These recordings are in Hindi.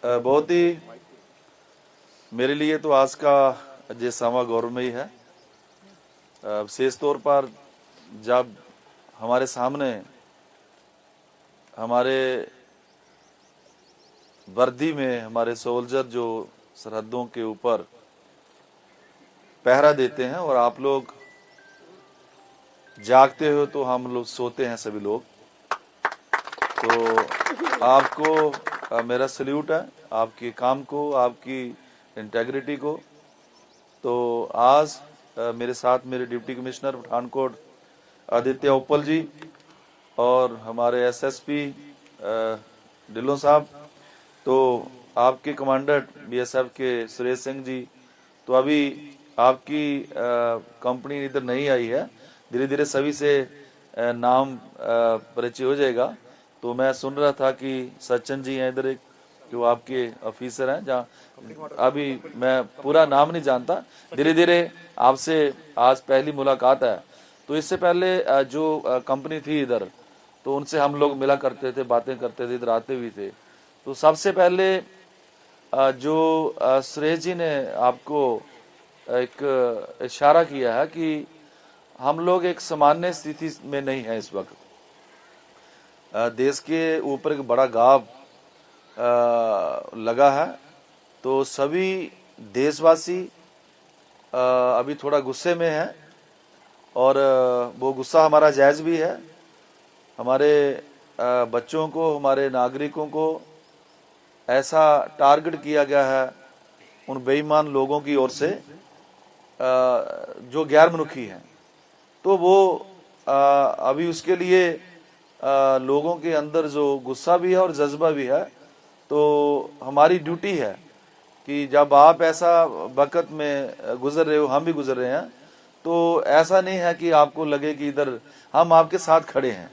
बहुत ही मेरे लिए तो आज का ये समा गौरवमयी है। विशेष तौर पर जब हमारे सामने हमारे वर्दी में हमारे सोल्जर जो सरहदों के ऊपर पहरा देते हैं और आप लोग जागते हो तो हम लोग सोते हैं सभी लोग। तो आपको मेरा सल्यूट है, आपके काम को, आपकी इंटेग्रिटी को। तो आज मेरे साथ मेरे डिप्टी कमिश्नर पठानकोट आदित्य उप्पल जी और हमारे एसएसपी ढिल्लों साहब, तो आपके कमांडर बीएसएफ के सुरेश सिंह जी। तो अभी आपकी कंपनी इधर नहीं आई है, धीरे धीरे सभी से नाम परिचय हो जाएगा। तो मैं सुन रहा था कि सचिन जी हैं इधर, एक जो आपके ऑफिसर हैं, जहाँ अभी मैं पूरा नाम नहीं जानता, धीरे धीरे आपसे आज पहली मुलाकात है। तो इससे पहले जो कंपनी थी इधर, तो उनसे हम लोग मिला करते थे, बातें करते थे, इधर आते भी थे। तो सबसे पहले जो सुरेश जी ने आपको एक इशारा किया है कि हम लोग एक सामान्य स्थिति में नहीं है इस वक्त। देश के ऊपर एक बड़ा गाव लगा है, तो सभी देशवासी अभी थोड़ा गुस्से में है और वो गुस्सा हमारा जायज भी है। हमारे बच्चों को, हमारे नागरिकों को ऐसा टारगेट किया गया है उन बेईमान लोगों की ओर से जो गैर मनुखी हैं। तो वो अभी उसके लिए लोगों के अंदर जो गुस्सा भी है और जज्बा भी है। तो हमारी ड्यूटी है कि जब आप ऐसा वक्त में गुजर रहे हो, हम भी गुजर रहे हैं, तो ऐसा नहीं है कि आपको लगे कि इधर हम आपके साथ खड़े हैं,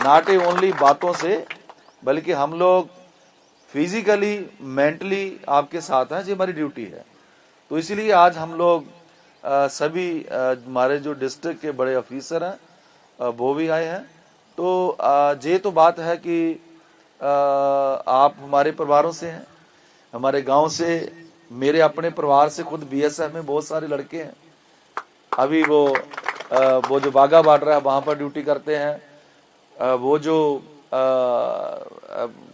नॉट ओनली बातों से, बल्कि हम लोग फिजिकली मेंटली आपके साथ हैं। जी हमारी ड्यूटी है। तो इसीलिए आज हम लोग सभी हमारे जो डिस्ट्रिक्ट के बड़े ऑफिसर हैं वो भी आए हैं। तो ये तो बात है कि आप हमारे परिवारों से हैं, हमारे गांव से, मेरे अपने परिवार से, खुद बीएसएफ में बहुत सारे लड़के हैं। अभी वो जो बागा बॉर्डर है वहां पर ड्यूटी करते हैं। वो जो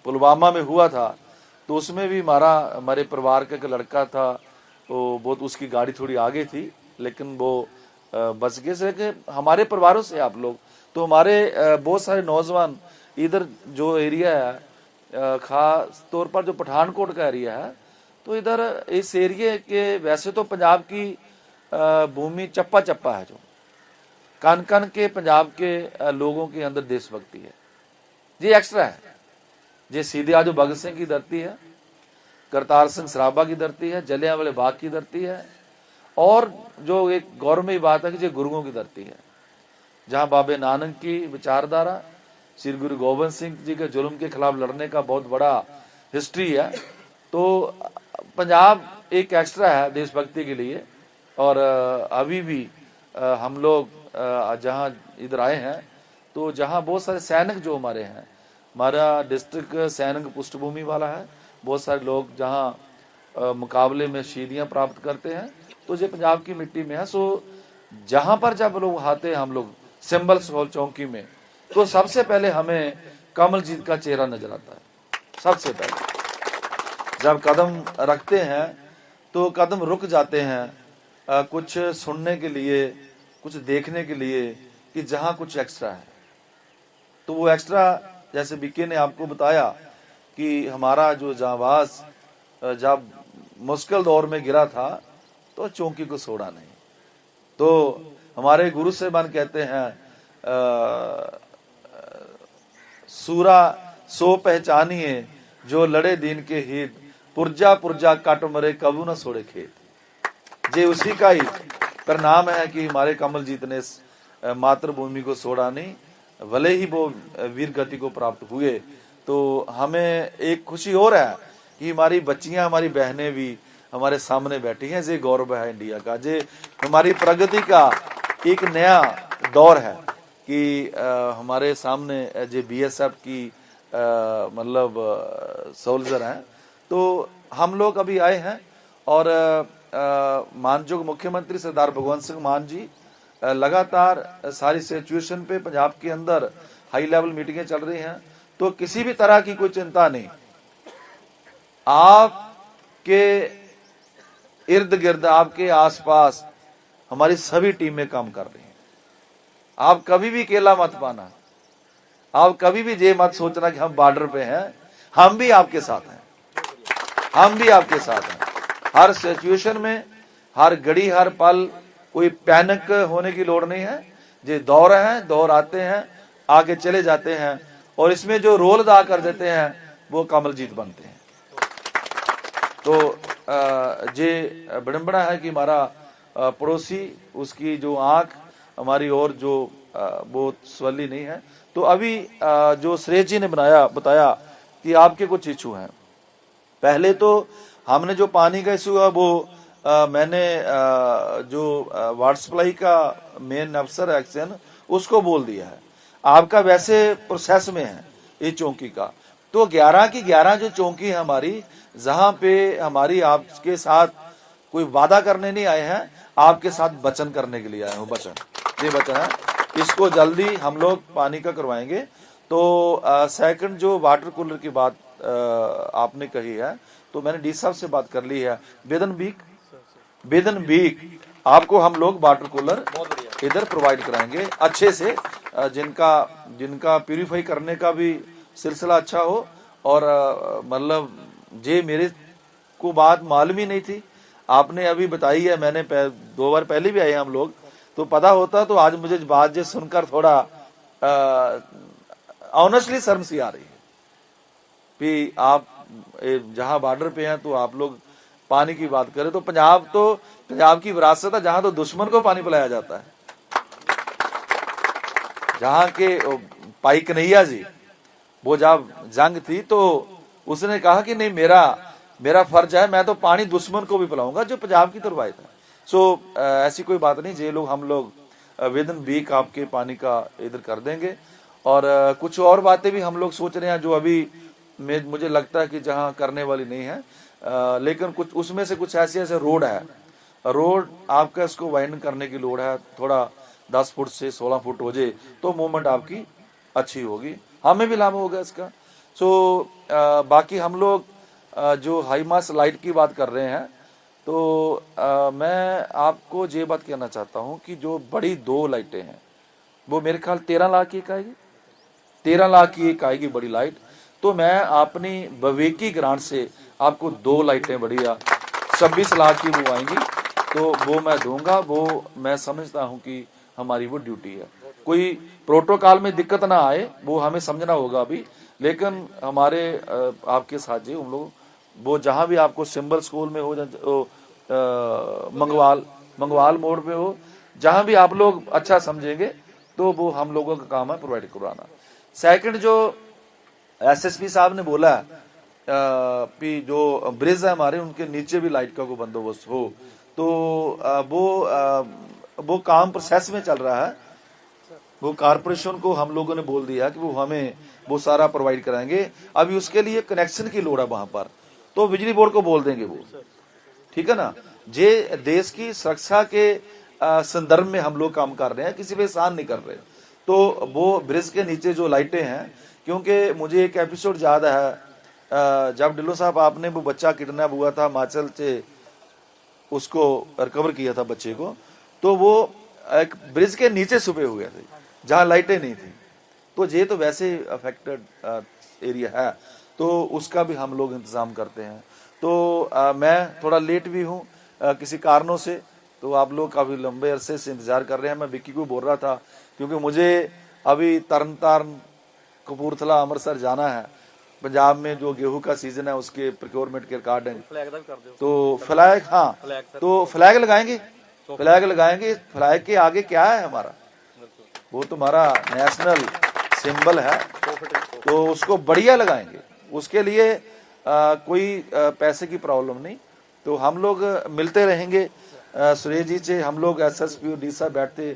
पुलवामा में हुआ था, तो उसमें भी हमारे परिवार का एक लड़का था, तो बहुत उसकी गाड़ी थोड़ी आगे थी, लेकिन वो बच गए से कि हमारे परिवारों से आप लोग। तो हमारे बहुत सारे नौजवान इधर जो एरिया है, खास तौर पर जो पठानकोट का एरिया है, तो इधर इस एरिया के, वैसे तो पंजाब की भूमि चप्पा चप्पा है, जो कन कन के पंजाब के लोगों के अंदर देशभक्ति है, ये एक्स्ट्रा है। ये सीधे आज भगत सिंह की धरती है, करतार सिंह सराभा की धरती है, जलियांवाले बाग की धरती है, और जो एक गौरवमयी बात है कि ये गुरुओं की धरती है, जहां बाबे नानक की विचारधारा, श्री गुरु गोविंद सिंह जी के जुल्म के खिलाफ लड़ने का बहुत बड़ा हिस्ट्री है। तो पंजाब एक एक्स्ट्रा है देशभक्ति के लिए। और अभी भी हम लोग जहां इधर आए हैं, तो जहां बहुत सारे सैनिक जो हमारे हैं, हमारा डिस्ट्रिक्ट सैनिक पृष्ठभूमि वाला है, बहुत सारे लोग जहां मुकाबले में शहीदियां प्राप्त करते हैं, तो ये पंजाब की मिट्टी में है। सो जहां पर जब लोग आते हैं, हम लोग सिंबल्स हॉल चौकी में, तो सबसे पहले हमें कमलजीत का चेहरा नजर आता है। सबसे पहले जब कदम रखते हैं तो कदम रुक जाते हैं कुछ सुनने के लिए, कुछ देखने के लिए कि जहां कुछ एक्स्ट्रा है। तो वो एक्स्ट्रा, जैसे बीके ने आपको बताया कि हमारा जो जांबाज जब मुश्किल दौर में गिरा था तो चौकी को छोड़ा नहीं। तो हमारे गुरु साहिबान कहते हैं सूरा सो पहचानिए जो लड़े दीन के हित, पुरजा पुरजा काट मरे कबू न छोड़े खेत। जे उसी का ही परिणाम है कि हमारे कमलजीत ने मातृभूमि को छोड़ा नहीं, भले ही वो वीर गति को प्राप्त हुए। तो हमें एक खुशी और है कि हमारी बच्चियां, हमारी बहनें भी हमारे सामने बैठी हैं। ये गौरव है इंडिया का, जे हमारी प्रगति का एक नया दौर है कि हमारे सामने जे बीएसएफ की मतलब सोल्जर हैं। तो हम लोग अभी आए हैं और माननीय मुख्यमंत्री सरदार भगवंत सिंह मान जी लगातार सारी सिचुएशन पे पंजाब के अंदर हाई लेवल मीटिंगें चल रही हैं, तो किसी भी तरह की कोई चिंता नहीं। आपके इर्द गिर्द, आपके आसपास हमारी सभी टीमें काम कर रही हैं। आप कभी भी अकेला मत पाना, आप कभी भी ये मत सोचना कि हम बॉर्डर पे हैं, हम भी आपके साथ हैं, हम भी आपके साथ हैं। हर सिचुएशन में, हर घड़ी, हर पल कोई पैनिक होने की लोड़ नहीं है। ये दौर हैं, दौर आते हैं, आगे चले जाते हैं, और इसमें जो रोल अदा कर देते हैं वो कमलजीत बनते हैं। तो ये विडंबना है कि हमारा पड़ोसी, उसकी जो आंख हमारी और जो वो स्वली नहीं है। तो अभी जो श्रेय जी ने बताया कि आपके कुछ इशू हैं। पहले तो हमने जो पानी का इशू है वो मैंने जो वाटर सप्लाई का मेन अफसर एक्शन उसको बोल दिया है। आपका वैसे प्रोसेस में है ये चौकी का, तो 11 की 11 जो चौकी है हमारी, जहां पे हमारी आपके साथ कोई वादा करने नहीं आए हैं, आपके साथ वचन करने के लिए आए हैं। वचन, ये वचन है, इसको जल्दी हम लोग पानी का करवाएंगे। तो सेकंड जो वाटर कूलर की बात आपने कही है, तो मैंने डी साहब से बात कर ली है। बेदन बीक आपको हम लोग वाटर कूलर इधर प्रोवाइड कराएंगे अच्छे से, जिनका प्यूरिफाई करने का भी सिलसिला अच्छा हो। और मतलब ये मेरे को बात मालूम ही नहीं थी, आपने अभी बताई है। मैंने 2 बार पहले भी आए हम लोग, तो पता होता तो आज मुझे बात ये सुनकर थोड़ा ऑनेस्टली शर्म सी आ रही है कि आप जहां बॉर्डर पे हैं तो आप लोग पानी की बात करें। तो पंजाब की विरासत है, जहां तो दुश्मन को पानी पिलाया जाता है। जहां के पाई कन्हैया जी, वो जब जंग थी तो उसने कहा कि नहीं, मेरा फर्ज है, मैं तो पानी दुश्मन को भी पिलाऊंगा, जो पंजाब की तो रवायत है। सो ऐसी कोई बात नहीं, जे लोग हम लोग विदिन वीक आपके पानी का इधर कर देंगे। और कुछ और बातें भी हम लोग सोच रहे हैं जो अभी मुझे लगता है कि जहां करने वाली नहीं है, लेकिन कुछ उसमें से कुछ ऐसे रोड है, रोड आपका इसको वाइंड करने की लोड़ है। थोड़ा 10 फुट से 16 फुट हो जाए तो मूवमेंट आपकी अच्छी होगी, हमें भी लाभ होगा इसका। सो बाकी हम लोग जो हाई मास लाइट की बात कर रहे हैं, तो मैं आपको ये बात कहना चाहता हूं कि जो बड़ी 2 लाइटें हैं वो मेरे ख्याल 13 लाख की एक आएगी, 13 लाख की एक आएगी बड़ी लाइट। तो मैं अपनी विवेकी ग्रांट से आपको 2 लाइटें बढ़िया 26 लाख की वो आएंगी, तो वो मैं दूंगा। वो मैं समझता हूं कि हमारी वो ड्यूटी है। कोई प्रोटोकॉल में दिक्कत ना आए वो हमें समझना होगा अभी, लेकिन हमारे आपके साथ जी हम लोग वो जहां भी आपको सिंबल स्कूल में हो, मंगवाल मोड़ पे हो, जहां भी आप लोग अच्छा समझेंगे तो वो हम लोगों का काम है प्रोवाइड करवाना। सेकंड जो एसएसपी साहब ने बोला कि जो ब्रिज है हमारे, उनके नीचे भी लाइट का कोई बंदोबस्त हो, तो वो काम प्रोसेस में चल रहा है। वो कारपोरेशन को हम लोगों ने बोल दिया कि वो हमें वो सारा प्रोवाइड कराएंगे। अभी उसके लिए कनेक्शन की लोड़ है वहां पर, तो बिजली बोर्ड को बोल देंगे वो, ठीक है ना। जे देश की सुरक्षा के संदर्भ में हम लोग काम कर रहे हैं, किसी पे एहसान नहीं कर रहे। तो वो ब्रिज के नीचे जो लाइटें हैं, क्योंकि मुझे एक एपिसोड याद है जब ढिल्लो साहब आपने वो बच्चा किडनैप हुआ था हिमाचल से, उसको रिकवर किया था बच्चे को, तो वो एक ब्रिज के नीचे छुपे हुए थे जहां लाइटें नहीं थी। तो ये तो वैसे अफेक्टेड एरिया है, तो उसका भी हम लोग इंतजाम करते हैं। तो मैं थोड़ा लेट भी हूँ किसी कारणों से, तो आप लोग काफी लंबे अरसे से इंतजार कर रहे हैं। मैं विक्की को बोल रहा था क्योंकि मुझे अभी तरन तारण, कपूरथला, अमृतसर जाना है। पंजाब में जो गेहूं का सीजन है उसके प्रोक्योरमेंट के अकॉर्डिंग, तो फ्लैग, हाँ, तो फ्लैग लगाएंगे, फ्लैग के आगे क्या है हमारा, वो तो हमारा नेशनल सिंबल है, तो उसको बढ़िया लगाएंगे। उसके लिए कोई पैसे की प्रॉब्लम नहीं। तो हम लोग मिलते रहेंगे सुरेश जी से, हम लोग एसएसपी और डी साहब बैठते,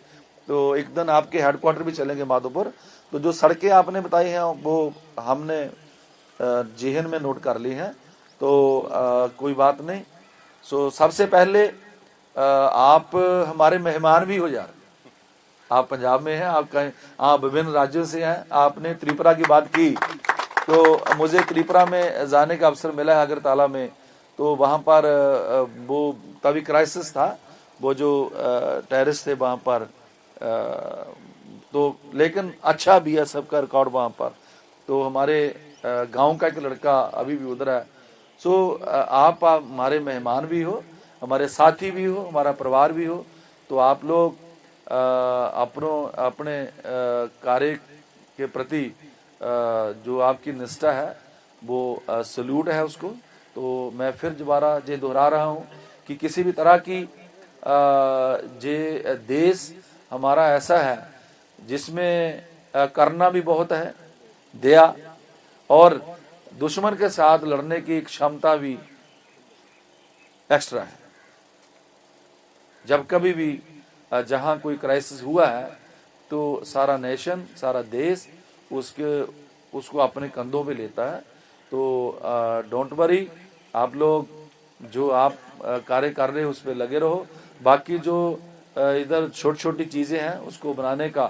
तो एक दिन आपके हेडक्वार्टर भी चलेंगे माधोपुर, तो जो सड़कें आपने बताई हैं वो हमने जेहन में नोट कर ली हैं, तो कोई बात नहीं। सो सबसे पहले आप हमारे मेहमान भी हो यार, आप पंजाब में हैं, आप कहीं, आप विभिन्न राज्यों से हैं। आपने त्रिपुरा की बात की, तो मुझे त्रिपुरा में जाने का अवसर मिला है अगरतला में। तो वहाँ पर वो तभी क्राइसिस था, वो जो टेररिस्ट थे वहाँ पर, तो लेकिन अच्छा भी है सबका रिकॉर्ड वहाँ पर। तो हमारे गांव का एक लड़का अभी भी उधर है। सो आप हमारे मेहमान भी हो, हमारे साथी भी हो, हमारा परिवार भी हो। तो आप लोग अपने कार्य के प्रति जो आपकी निष्ठा है वो सल्यूट है उसको। तो मैं फिर दोबारा ये दोहरा रहा हूँ कि किसी भी तरह की जे देश हमारा ऐसा है जिसमें करना भी बहुत है, दया और दुश्मन के साथ लड़ने की क्षमता भी एक्स्ट्रा है। जब कभी भी जहां कोई क्राइसिस हुआ है तो सारा नेशन, सारा देश उसको अपने कंधों पे लेता है। तो डोंट वरी, आप लोग जो आप कार्य कर रहे हो उस पर लगे रहो। बाकी जो इधर छोटी छोटी चीजें हैं उसको बनाने का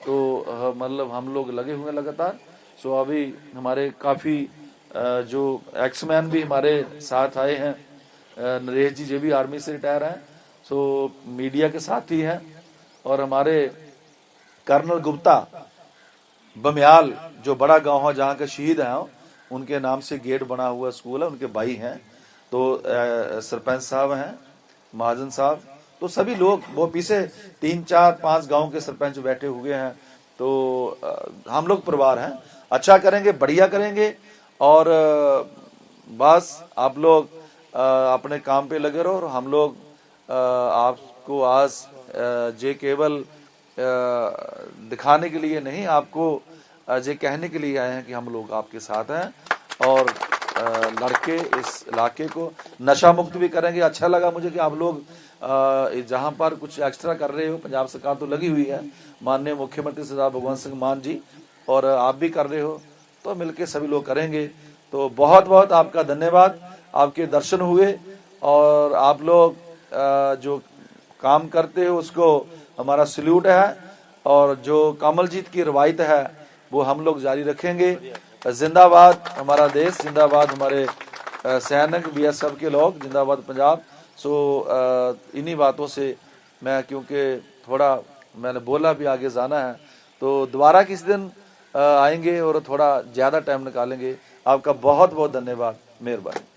तो मतलब हम लोग लगे हुए हैं लगातार। सो अभी हमारे काफी जो एक्समैन भी हमारे साथ आए हैं, नरेश जी जो भी आर्मी से रिटायर हैं, सो मीडिया के साथ ही हैं। और हमारे कर्नल गुप्ता बमियाल जो बड़ा गांव है जहाँ के शहीद हैं, उनके नाम से गेट बना हुआ स्कूल है, उनके भाई हैं। तो सरपंच साहब हैं, महाजन साहब, तो सभी लोग, वो पीछे 3, 4, 5 गांव के सरपंच बैठे हुए हैं। तो हम लोग परिवार हैं, अच्छा करेंगे, बढ़िया करेंगे। और बस आप लोग अपने काम पे लगे रहो। और हम लोग आपको आज जे केवल दिखाने के लिए नहीं, आपको ये कहने के लिए आए हैं कि हम लोग आपके साथ हैं और लड़के इस इलाके को नशा मुक्त भी करेंगे। अच्छा लगा मुझे कि आप लोग जहां पर कुछ एक्स्ट्रा कर रहे हो, पंजाब सरकार तो लगी हुई है, माननीय मुख्यमंत्री सरदार भगवंत सिंह मान जी, और आप भी कर रहे हो, तो मिलके सभी लोग करेंगे। तो बहुत बहुत आपका धन्यवाद, आपके दर्शन हुए और आप लोग जो काम करते हो उसको हमारा सल्यूट है। और जो कमलजीत की रवायत है वो हम लोग जारी रखेंगे। जिंदाबाद हमारा देश, जिंदाबाद हमारे सैनिक, बीएसएफ के लोग, जिंदाबाद पंजाब। सो इन्हीं बातों से मैं, क्योंकि थोड़ा मैंने बोला भी आगे जाना है, तो दोबारा किस दिन आएंगे और थोड़ा ज्यादा टाइम निकालेंगे। आपका बहुत बहुत धन्यवाद, मेहरबानी।